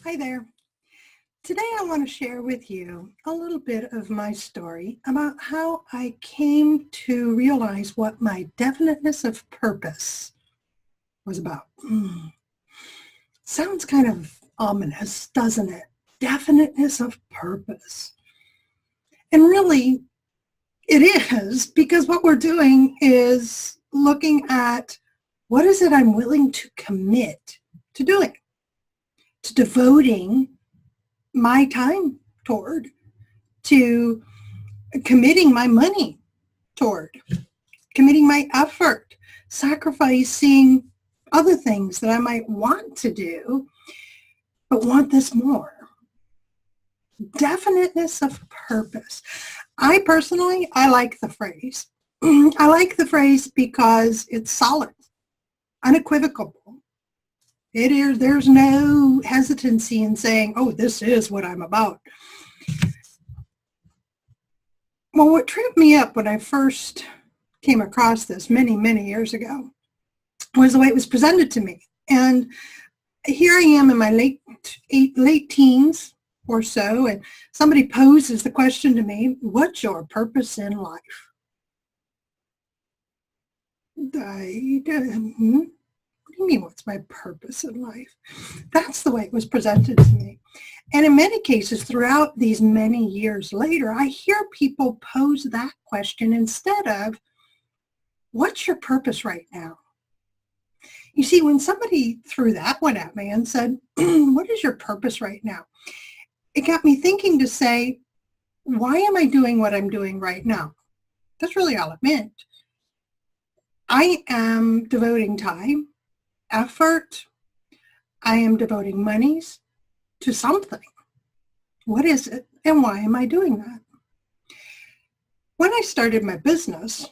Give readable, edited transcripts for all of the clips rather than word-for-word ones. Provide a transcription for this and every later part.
Hi there. Today I want to share with you a little bit of my story about how I came to realize what my definiteness of purpose was about. Sounds kind of ominous, doesn't it? Definiteness of purpose. And really, it is, because what we're doing is looking at what is it I'm willing to commit to doing, to devoting my time toward, to committing my money toward, committing my effort, sacrificing other things that I might want to do, but want this more. Definiteness of purpose. I personally, I like the phrase. I like the phrase because it's solid, unequivocal. It is, there's no hesitancy in saying, oh, this is what I'm about. Well, what tripped me up when I first came across this many, many years ago was the way it was presented to me. And here I am in my late teens or so, and somebody poses the question to me, what's your purpose in life? What do you mean, what's my purpose in life? That's the way it was presented to me. And in many cases, throughout these many years later, I hear people pose that question instead of, what's your purpose right now? You see, when somebody threw that one at me and said, what is your purpose right now? It got me thinking to say, why am I doing what I'm doing right now? That's really all it meant. I am devoting time, effort. I am devoting monies to something. What is it, and why am I doing that? When I started my business,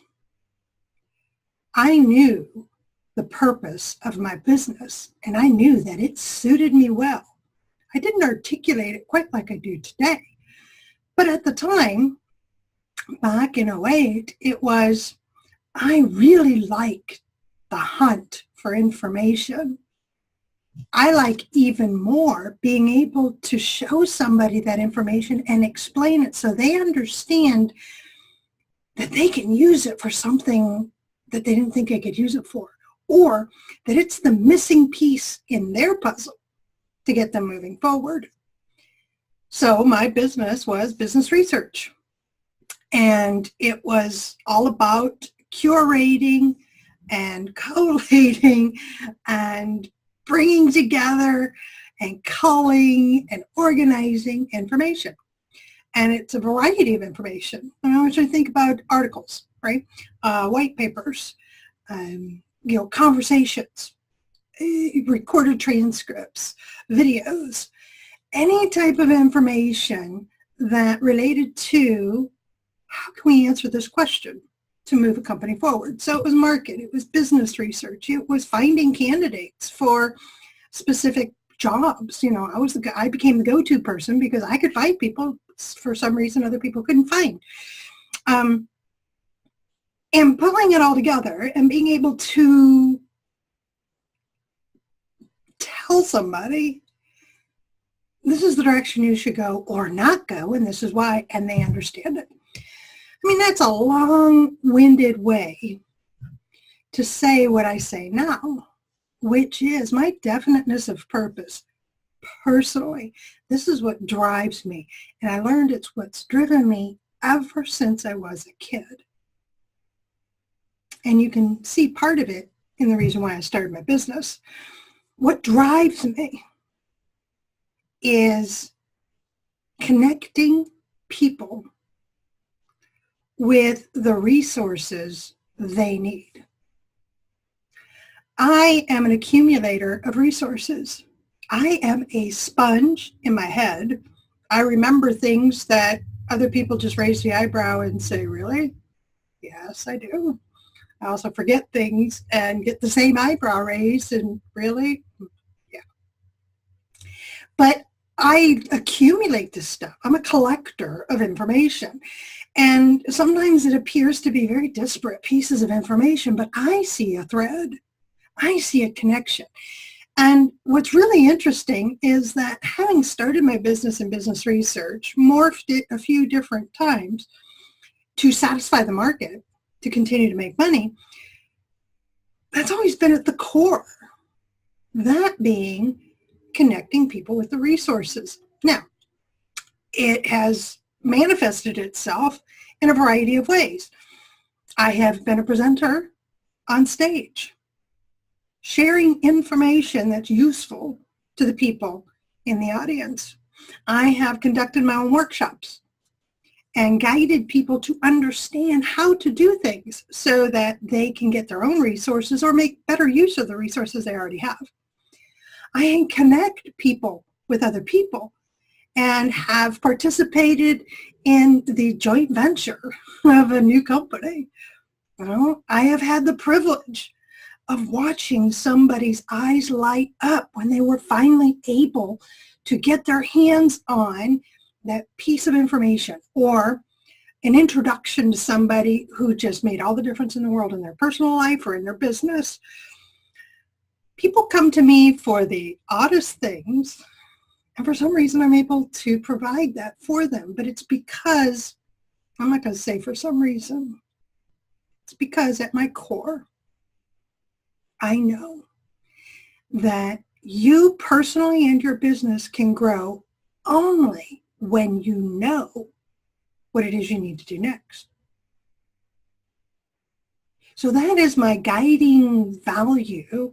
I knew the purpose of my business, and I knew that it suited me well. I didn't articulate it quite like I do today, but at the time, back in '08, it was, I really like the hunt for information. I like even more being able to show somebody that information and explain it so they understand that they can use it for something that they didn't think I could use it for, or that it's the missing piece in their puzzle to get them moving forward. So my business was business research, and it was all about curating and collating and bringing together and culling and organizing information. And it's a variety of information. I want you to think about articles, right? White papers, conversations, recorded transcripts, videos, any type of information that related to how can we answer this question to move a company forward. So it was market, it was business research, it was finding candidates for specific jobs. I became the go-to person because I could find people for some reason other people couldn't find. And pulling it all together and being able to tell somebody, this is the direction you should go or not go, and this is why, and they understand it. I mean, that's a long-winded way to say what I say now, which is my definiteness of purpose. Personally, this is what drives me. And I learned it's what's driven me ever since I was a kid. And you can see part of it in the reason why I started my business. What drives me is connecting people with the resources they need. I am an accumulator of resources. I am a sponge in my head. I remember things that other people just raise the eyebrow and say, really? Yes, I do. I also forget things and get the same eyebrow raised and really? Yeah. But I accumulate this stuff. I'm a collector of information. And sometimes it appears to be very disparate pieces of information, but I see a thread. I see a connection. And what's really interesting is that having started my business in business research, morphed it a few different times to satisfy the market, to continue to make money, that's always been at the core. That being connecting people with the resources. Now, it has manifested itself in a variety of ways. I have been a presenter on stage, sharing information that's useful to the people in the audience. I have conducted my own workshops and guided people to understand how to do things so that they can get their own resources or make better use of the resources they already have. I connect people with other people and have participated in the joint venture of a new company. I have had the privilege of watching somebody's eyes light up when they were finally able to get their hands on that piece of information or an introduction to somebody who just made all the difference in the world in their personal life or in their business. People come to me for the oddest things, and for some reason I'm able to provide that for them. But it's because, I'm not going to say for some reason, it's because at my core, I know that you personally and your business can grow only when you know what it is you need to do next. So that is my guiding value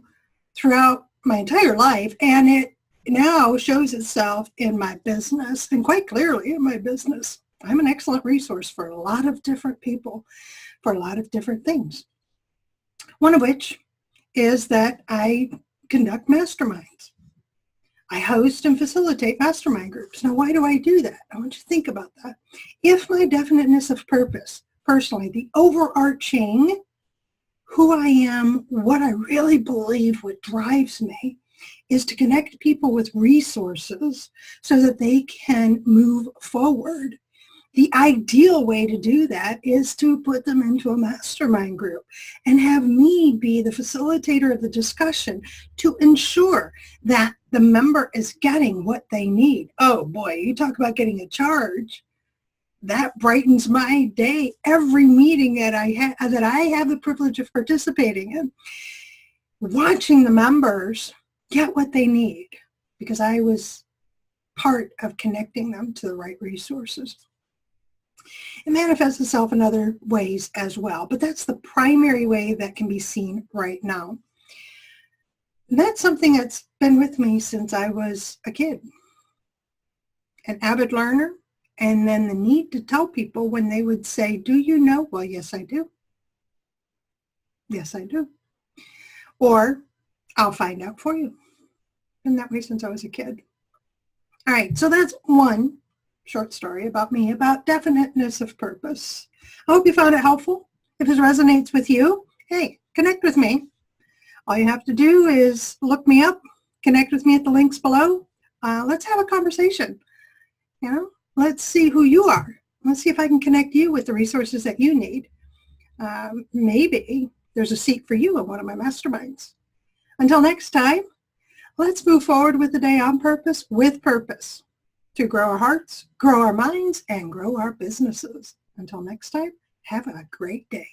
throughout my entire life, and it now shows itself in my business, and quite clearly in my business. I'm an excellent resource for a lot of different people, for a lot of different things. One of which is that I conduct masterminds. I host and facilitate mastermind groups. Now, why do I do that? I want you to think about that. If my definiteness of purpose, personally, the overarching who I am, what I really believe, what drives me, is to connect people with resources so that they can move forward. The ideal way to do that is to put them into a mastermind group and have me be the facilitator of the discussion to ensure that the member is getting what they need. Oh boy, you talk about getting a charge. That brightens my day every meeting that I have the privilege of participating in. Watching the members get what they need because I was part of connecting them to the right resources. It manifests itself in other ways as well, but that's the primary way that can be seen right now. And that's something that's been with me since I was a kid. An avid learner, and then the need to tell people when they would say, do you know? Well, yes, I do. Yes, I do. Or I'll find out for you. Been that way since I was a kid. All right, so that's one short story about me, about definiteness of purpose. I hope you found it helpful. If it resonates with you, hey, connect with me. All you have to do is look me up, connect with me at the links below. Let's have a conversation. Let's see who you are. Let's see if I can connect you with the resources that you need. Maybe there's a seat for you in one of my masterminds. Until next time, let's move forward with the day on purpose, with purpose, to grow our hearts, grow our minds, and grow our businesses. Until next time, have a great day.